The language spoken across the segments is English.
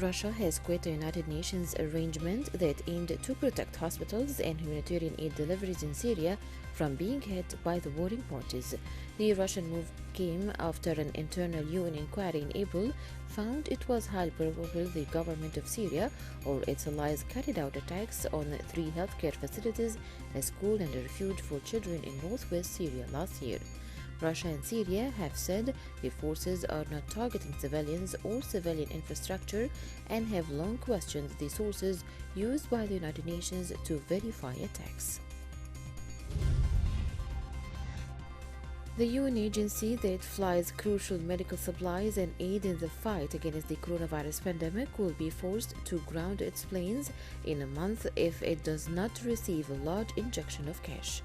Russia has quit a United Nations arrangement that aimed to protect hospitals and humanitarian aid deliveries in Syria from being hit by the warring parties. The Russian move came after an internal UN inquiry in April found it was highly probable the government of Syria or its allies carried out attacks on 3 healthcare facilities, a school, and a refuge for children in northwest Syria last year. Russia and Syria have said the forces are not targeting civilians or civilian infrastructure and have long questioned the sources used by the United Nations to verify attacks. The UN agency that flies crucial medical supplies and aid in the fight against the coronavirus pandemic will be forced to ground its planes in a month if it does not receive a large injection of cash.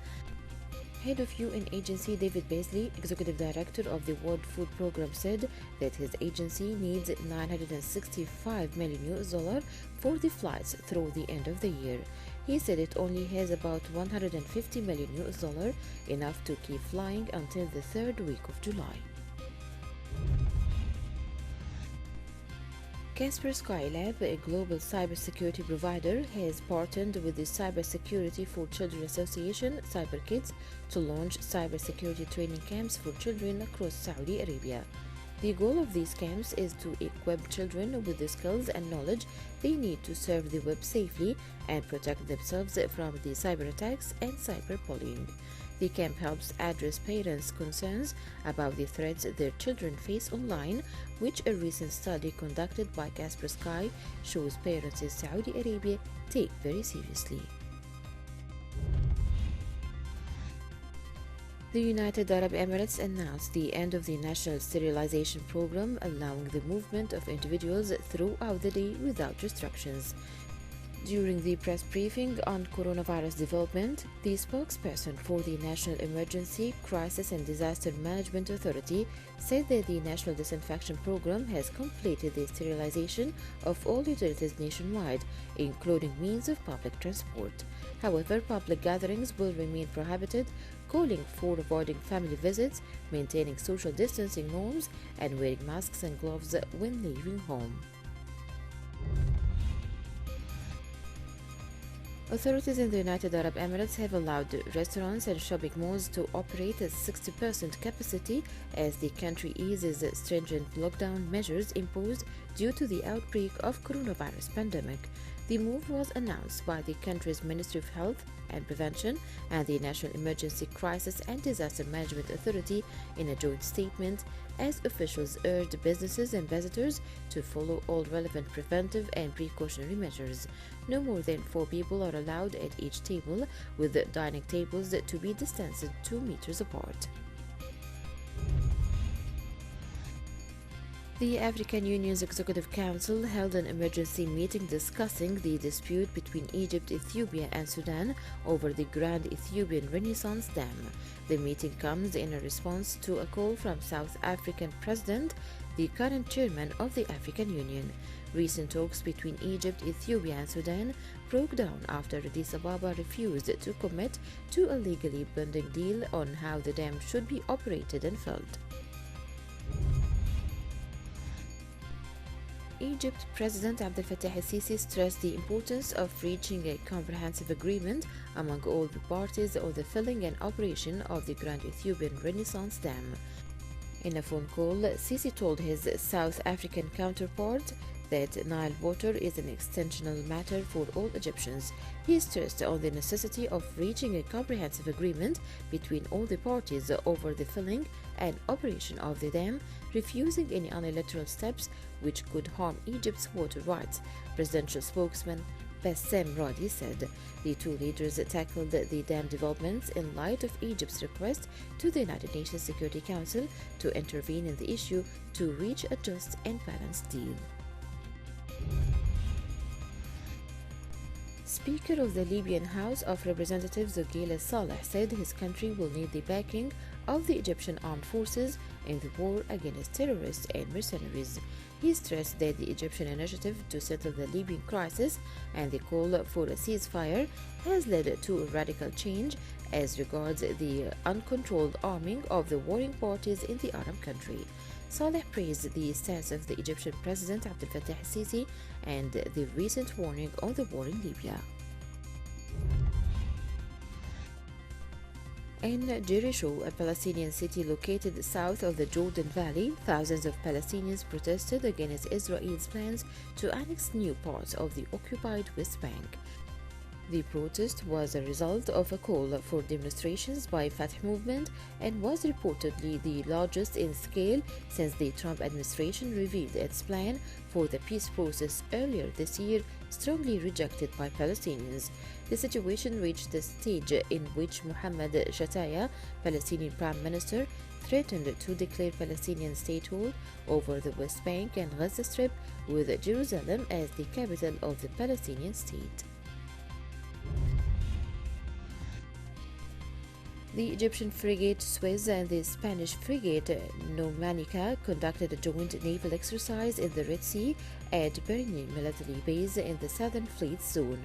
Head of UN agency David Beasley, executive director of the World Food Programme, said that his agency needs $965 million for the flights through the end of the year. He said it only has about $150 million, enough to keep flying until the third week of July. Kaspersky Lab, a global cybersecurity provider, has partnered with the Cybersecurity for Children Association, CyberKids, to launch cybersecurity training camps for children across Saudi Arabia. The goal of these camps is to equip children with the skills and knowledge they need to serve the web safely and protect themselves from the cyber attacks and cyberbullying. The camp helps address parents' concerns about the threats their children face online, which a recent study conducted by Kaspersky shows parents in Saudi Arabia take very seriously. The United Arab Emirates announced the end of the national sterilization program, allowing the movement of individuals throughout the day without restrictions. During the press briefing on coronavirus development, the spokesperson for the National Emergency, Crisis and Disaster Management Authority said that the National Disinfection Program has completed the sterilization of all utilities nationwide, including means of public transport. However, public gatherings will remain prohibited, calling for avoiding family visits, maintaining social distancing norms, and wearing masks and gloves when leaving home. Authorities in the United Arab Emirates have allowed restaurants and shopping malls to operate at 60% capacity as the country eases stringent lockdown measures imposed due to the outbreak of coronavirus pandemic. The move was announced by the country's Ministry of Health and Prevention and the National Emergency Crisis and Disaster Management Authority in a joint statement, as officials urged businesses and visitors to follow all relevant preventive and precautionary measures. No more than 4 people are allowed at each table, with the dining tables to be distanced 2 meters apart. The African Union's Executive Council held an emergency meeting discussing the dispute between Egypt, Ethiopia, and Sudan over the Grand Ethiopian Renaissance Dam. The meeting comes in a response to a call from South African President, the current chairman of the African Union. Recent talks between Egypt, Ethiopia, and Sudan broke down after Addis Ababa refused to commit to a legally binding deal on how the dam should be operated and filled. Egypt President Abdel Fattah el-Sisi stressed the importance of reaching a comprehensive agreement among all the parties on the filling and operation of the Grand Ethiopian Renaissance Dam. In a phone call, Sisi told his South African counterpart that Nile water is an extensional matter for all Egyptians. He stressed on the necessity of reaching a comprehensive agreement between all the parties over the filling and operation of the dam, refusing any unilateral steps which could harm Egypt's water rights. Presidential spokesman Bassem Radi said the two leaders tackled the dam developments in light of Egypt's request to the United Nations Security Council to intervene in the issue to reach a just and balanced deal. Speaker of the Libyan House of Representatives Ghila Saleh said his country will need the backing of the Egyptian armed forces in the war against terrorists and mercenaries. He stressed that the Egyptian initiative to settle the Libyan crisis and the call for a ceasefire has led to a radical change as regards the uncontrolled arming of the warring parties in the Arab country. Saleh praised the stance of the Egyptian President Abdel Fattah el-Sisi and the recent warning on the war in Libya. In Jericho, a Palestinian city located south of the Jordan Valley, thousands of Palestinians protested against Israel's plans to annex new parts of the occupied West Bank. The protest was a result of a call for demonstrations by Fatah movement and was reportedly the largest in scale since the Trump administration revealed its plan for the peace process earlier this year, strongly rejected by Palestinians. The situation reached the stage in which Mohammed Shataya, Palestinian Prime Minister, threatened to declare Palestinian statehood over the West Bank and Gaza Strip, with Jerusalem as the capital of the Palestinian state. The Egyptian frigate Suez and the Spanish frigate Normanica conducted a joint naval exercise in the Red Sea at Perini military base in the Southern Fleet Zone.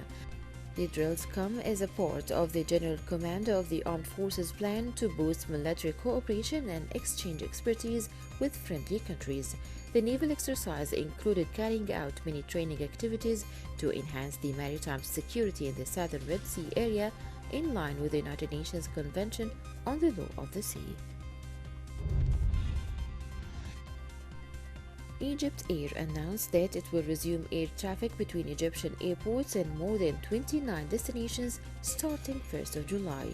The drills come as a part of the General Command of the Armed Forces plan to boost military cooperation and exchange expertise with friendly countries. The naval exercise included carrying out many training activities to enhance the maritime security in the Southern Red Sea area, in line with the United Nations Convention on the Law of the Sea. Egypt Air announced that it will resume air traffic between Egyptian airports and more than 29 destinations starting 1st of July.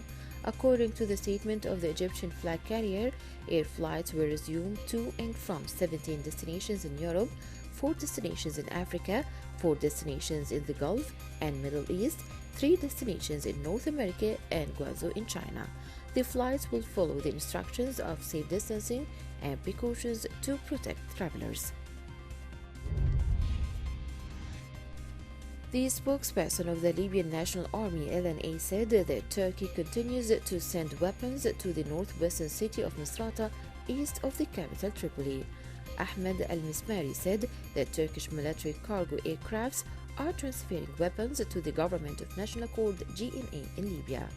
According to the statement of the Egyptian flag carrier, air flights will resume to and from 17 destinations in Europe, 4 destinations in Africa, 4 destinations in the Gulf and Middle East, 3 destinations in North America, and Guangzhou in China. The flights will follow the instructions of safe distancing and precautions to protect travelers. The spokesperson of the Libyan National Army LNA said that Turkey continues to send weapons to the northwestern city of Misrata, east of the capital Tripoli. Ahmed al-Mismari said that Turkish military cargo aircrafts are transferring weapons to the Government of National Accord GNA in Libya.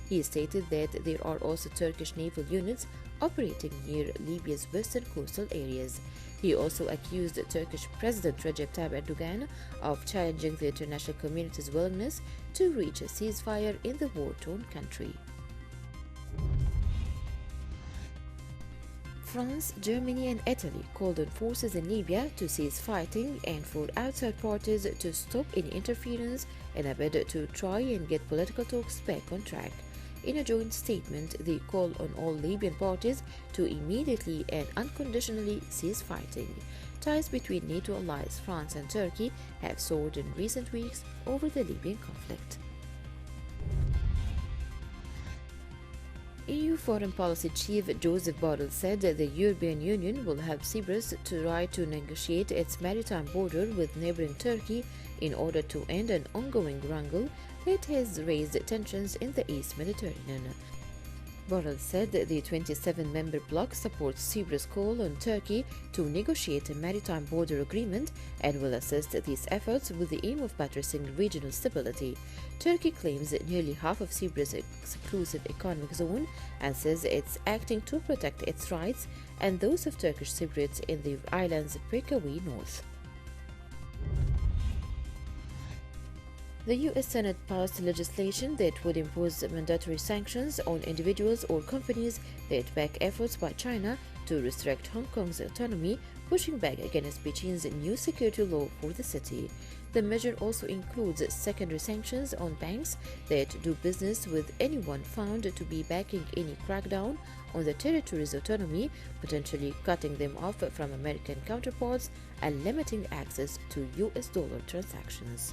He stated that there are also Turkish naval units operating near Libya's western coastal areas. He also accused Turkish President Recep Tayyip Erdogan of challenging the international community's willingness to reach a ceasefire in the war-torn country. France, Germany, and Italy called on forces in Libya to cease fighting and for outside parties to stop any interference in a bid to try and get political talks back on track. In a joint statement, they call on all Libyan parties to immediately and unconditionally cease fighting. Ties between NATO allies France and Turkey have soared in recent weeks over the Libyan conflict. EU Foreign Policy Chief Joseph Borrell said that the European Union will help Cyprus to try to negotiate its maritime border with neighboring Turkey in order to end an ongoing wrangle that has raised tensions in the East Mediterranean. Borrell said that the 27-member bloc supports Cyprus' call on Turkey to negotiate a maritime border agreement and will assist these efforts with the aim of buttressing regional stability. Turkey claims that nearly half of Cyprus' exclusive economic zone and says it's acting to protect its rights and those of Turkish Cypriots in the island's breakaway north. The U.S. Senate passed legislation that would impose mandatory sanctions on individuals or companies that back efforts by China to restrict Hong Kong's autonomy, pushing back against Beijing's new security law for the city. The measure also includes secondary sanctions on banks that do business with anyone found to be backing any crackdown on the territory's autonomy, potentially cutting them off from American counterparts and limiting access to U.S. dollar transactions.